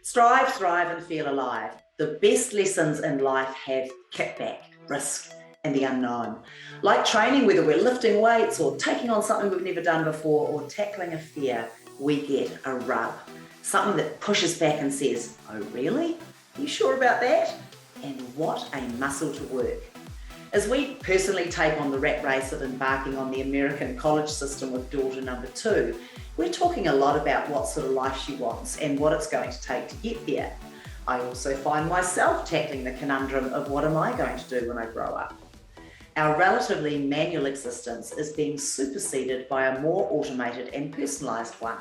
Strive, thrive, and feel alive. The best lessons in life have kickback, risk, and the unknown. Like training, whether we're lifting weights or taking on something we've never done before or tackling a fear, we get a rub. Something that pushes back and says, "Oh, really? Are you sure about that?" And what a muscle to work. As we personally take on the rat race of embarking on the American college system with daughter number 2, we're talking a lot about what sort of life she wants and what it's going to take to get there. I also find myself tackling the conundrum of what am I going to do when I grow up? Our relatively manual existence is being superseded by a more automated and personalised one.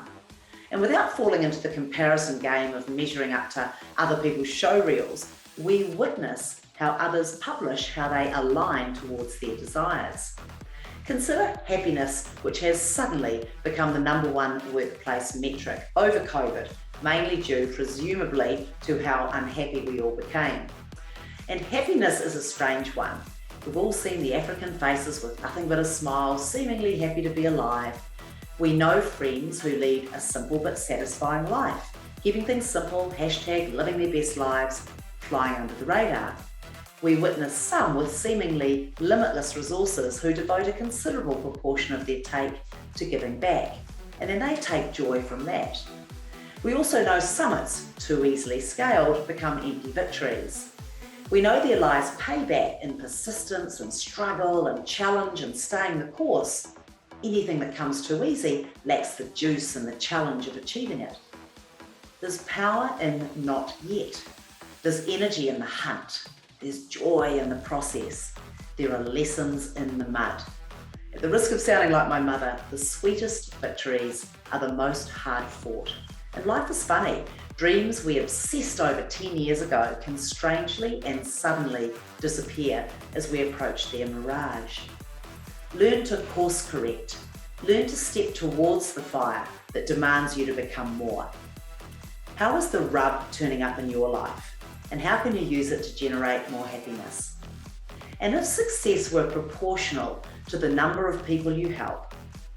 And without falling into the comparison game of measuring up to other people's show reels, we witness how others publish how they align towards their desires. Consider happiness, which has suddenly become the #1 workplace metric over COVID, mainly due presumably to how unhappy we all became. And happiness is a strange one. We've all seen the African faces with nothing but a smile, seemingly happy to be alive. We know friends who lead a simple but satisfying life, keeping things simple, #living their best lives, flying under the radar. We witness some with seemingly limitless resources who devote a considerable proportion of their take to giving back, and then they take joy from that. We also know summits, too easily scaled, become empty victories. We know there lies payback in persistence and struggle and challenge and staying the course. Anything that comes too easy lacks the juice and the challenge of achieving it. There's power in not yet. There's energy in the hunt. There's joy in the process. There are lessons in the mud. At the risk of sounding like my mother, the sweetest victories are the most hard fought. And life is funny. Dreams we obsessed over 10 years ago can strangely and suddenly disappear as we approach their mirage. Learn to course correct. Learn to step towards the fire that demands you to become more. How is the rub turning up in your life? And how can you use it to generate more happiness? And if success were proportional to the number of people you help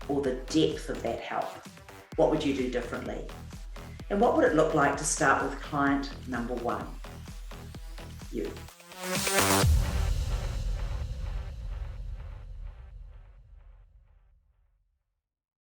or the depth of that help, what would you do differently? And what would it look like to start with client number 1? You.